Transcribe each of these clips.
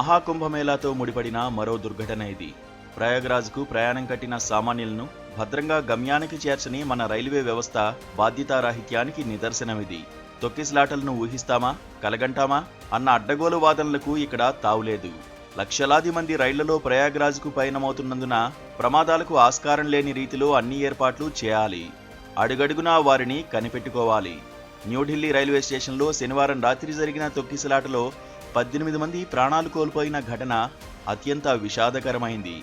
మహాకుంభమేళాతో ముడిపడిన మరో దుర్ఘటన ఇది. ప్రయాగ్రాజ్కు ప్రయాణం కట్టిన సామాన్యులను భద్రంగా గమ్యానికి చేర్చని మన రైల్వే వ్యవస్థ బాధ్యతారాహిత్యానికి నిదర్శనమిది. తొక్కిసలాటలను ఊహిస్తామా, కలగంటామా అన్న అడ్డగోలు వాదనలకు ఇక్కడ తావులేదు. లక్షలాది మంది రైళ్లలో ప్రయాగ్రాజ్కు పయనమవుతున్నందున ప్రమాదాలకు ఆస్కారం లేని రీతిలో అన్ని ఏర్పాట్లు చేయాలి. అడుగడుగునా వారిని కనిపెట్టుకోవాలి. న్యూఢిల్లీ రైల్వే స్టేషన్లో శనివారం రాత్రి జరిగిన తొక్కిసలాటలో 18 మంది ప్రాణాలు కోల్పోయిన ఘటన అత్యంత విషాదకరమైంది.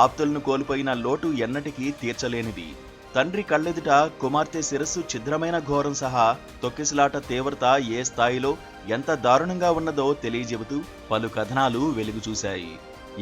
ఆప్తులను కోల్పోయిన లోటు ఎన్నటికీ తీర్చలేనిది. తండ్రి కళ్ళెదుట కుమార్తె శిరస్సు ఛిద్రమైన ఘోరం సహా తొక్కిసలాట తీవ్రత ఏ స్థాయిలో ఎంత దారుణంగా ఉన్నదో తెలియజెబుతూ పలు కథనాలు వెలుగు చూశాయి.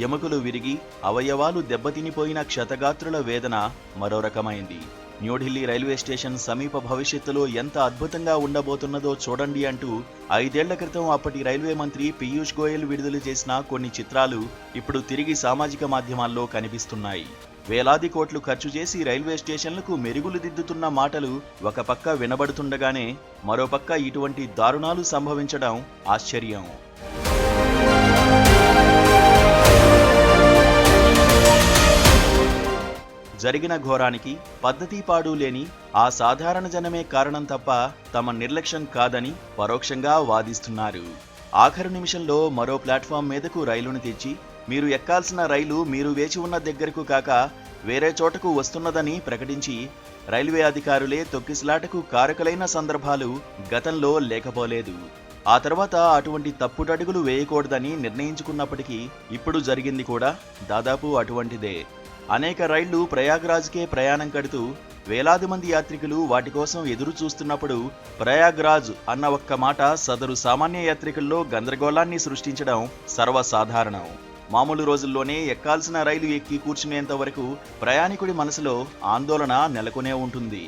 ఎముకలు విరిగి అవయవాలు దెబ్బతినిపోయిన క్షతగాత్రుల వేదన మరో రకమైంది. న్యూఢిల్లీ రైల్వే స్టేషన్ సమీప భవిష్యత్తులో ఎంత అద్భుతంగా ఉండబోతున్నదో చూడండి అంటూ 5 ఏళ్ల క్రితం అప్పటి రైల్వే మంత్రి పీయూష్ గోయల్ విడుదల చేసిన కొన్ని చిత్రాలు ఇప్పుడు తిరిగి సామాజిక మాధ్యమాల్లో కనిపిస్తున్నాయి. వేలాది కోట్లు ఖర్చు చేసి రైల్వే స్టేషన్లకు మెరుగులు దిద్దుతున్న మాటలు ఒక పక్క వినబడుతుండగానే మరోపక్క ఇటువంటి దారుణాలు సంభవించడం ఆశ్చర్యం. జరిగిన ఘోరానికి పద్ధతిపాడు లేని ఆ సాధారణ జనమే కారణం తప్ప తమ నిర్లక్ష్యం కాదని పరోక్షంగా వాదిస్తున్నారు. ఆఖరు నిమిషంలో మరో ప్లాట్ఫామ్ మీదకు రైలును తెచ్చి మీరు ఎక్కాల్సిన రైలు మీరు వేచి ఉన్న దగ్గరకు కాక వేరే చోటకు వస్తున్నదని ప్రకటించి రైల్వే అధికారులే తొక్కిసలాటకు కారకులైన సందర్భాలు గతంలో లేకపోలేదు. ఆ తర్వాత అటువంటి తప్పుడడుగులు వేయకూడదని నిర్ణయించుకున్నప్పటికీ ఇప్పుడు జరిగింది కూడా దాదాపు అటువంటిదే. అనేక రైళ్లు ప్రయాగ్రాజ్కే ప్రయాణం కడుతూ వేలాది మంది యాత్రికులు వాటి కోసం ఎదురు చూస్తున్నప్పుడు ప్రయాగ్రాజ్ అన్న ఒక్క మాట సదరు సామాన్య యాత్రికుల్లో గందరగోళాన్ని సృష్టించడం సర్వసాధారణం. మామూలు రోజుల్లోనే ఎక్కాల్సిన రైలు ఎక్కి కూర్చునేంత వరకు ప్రయాణికుడి మనసులో ఆందోళన నెలకొనే ఉంటుంది.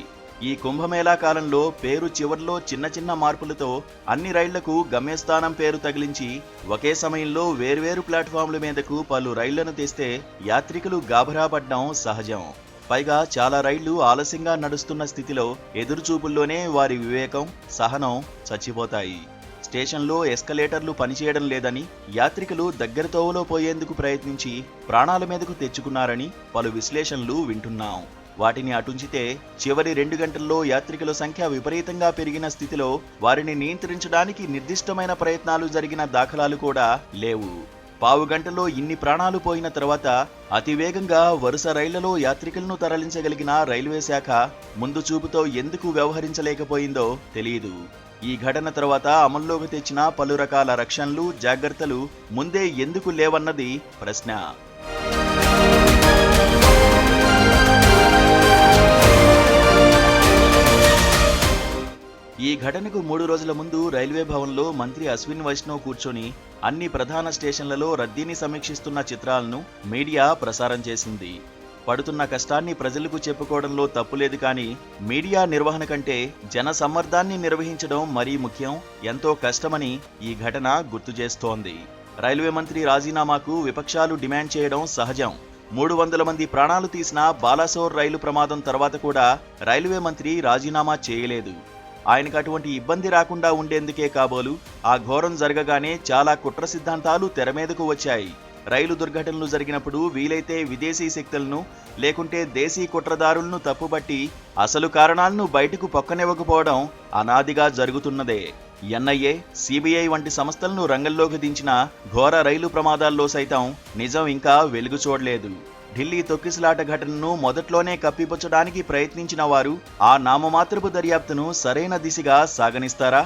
ఈ కుంభమేళా కాలంలో పేరు చివర్లో చిన్న చిన్న మార్పులతో అన్ని రైళ్లకు గమ్యస్థానం పేరు తగిలించి ఒకే సమయంలో వేర్వేరు ప్లాట్ఫామ్ల మీదకు పలు రైళ్లను తెస్తే యాత్రికులు గాభరాపడ్డం సహజం. పైగా చాలా రైళ్లు ఆలస్యంగా నడుస్తున్న స్థితిలో ఎదురుచూపుల్లోనే వారి వివేకం, సహనం చచ్చిపోతాయి. స్టేషన్లో ఎస్కలేటర్లు పనిచేయడం లేదని యాత్రికులు దగ్గర తోవలో పోయేందుకు ప్రయత్నించి ప్రాణాల మీదకు తెచ్చుకున్నారని పలు విశ్లేషణలు వింటున్నాం. వాటిని అటుంచితే చివరి 2 గంటల్లో యాత్రికుల సంఖ్య విపరీతంగా పెరిగిన స్థితిలో వారిని నియంత్రించడానికి నిర్దిష్టమైన ప్రయత్నాలు జరిగిన దాఖలాలు కూడా లేవు. పావు గంటలో ఇన్ని ప్రాణాలు పోయిన తర్వాత అతివేగంగా వరుస రైళ్లలో యాత్రికులను తరలించగలిగిన రైల్వే శాఖ ముందు చూపుతో ఎందుకు వ్యవహరించలేకపోయిందో తెలియదు. ఈ ఘటన తర్వాత అమల్లోకి తెచ్చిన పలు రకాల రక్షణలు, జాగ్రత్తలు ముందే ఎందుకు లేవన్నది ప్రశ్న. ఈ ఘటనకు 3 రోజుల ముందు రైల్వే భవన్లో మంత్రి అశ్విన్ వైష్ణవ్ కూర్చొని అన్ని ప్రధాన స్టేషన్లలో రద్దీని సమీక్షిస్తున్న చిత్రాలను మీడియా ప్రసారం చేసింది. పడుతున్న కష్టాన్ని ప్రజలకు చెప్పుకోవడంలో తప్పులేదు, కానీ మీడియా నిర్వహణ కంటే జన సమ్మర్దాన్ని నిర్వహించడం మరీ ముఖ్యం, ఎంతో కష్టమని ఈ ఘటన గుర్తు చేస్తోంది. రైల్వే మంత్రి రాజీనామాకు విపక్షాలు డిమాండ్ చేయడం సహజం. 300 మంది ప్రాణాలు తీసిన బాలాసోర్ రైలు ప్రమాదం తర్వాత కూడా రైల్వే మంత్రి రాజీనామా చేయలేదు. ఆయనకు అటువంటి ఇబ్బంది రాకుండా ఉండేందుకే కాబోలు ఆ ఘోరం జరగగానే చాలా కుట్ర సిద్ధాంతాలు తెరమీదకు వచ్చాయి. రైలు దుర్ఘటనలు జరిగినప్పుడు వీలైతే విదేశీ శక్తులను లేకుంటే దేశీ కుట్రదారులను తప్పుబట్టి అసలు కారణాలను బయటకు పొక్కనివ్వకపోవడం అనాదిగా జరుగుతున్నదే. ఎన్ఐఏ, సిబిఐ వంటి సంస్థలను రంగంలోకి దించిన ఘోర రైలు ప్రమాదాల్లో సైతం నిజం ఇంకా వెలుగు చూడలేదు. ఢిల్లీ తొక్కిసలాట ఘటనను మొదట్లోనే కప్పిపుచ్చడానికి ప్రయత్నించిన వారు ఆ నామమాత్రపు దర్యాప్తును సరైన దిశగా సాగనిస్తారా?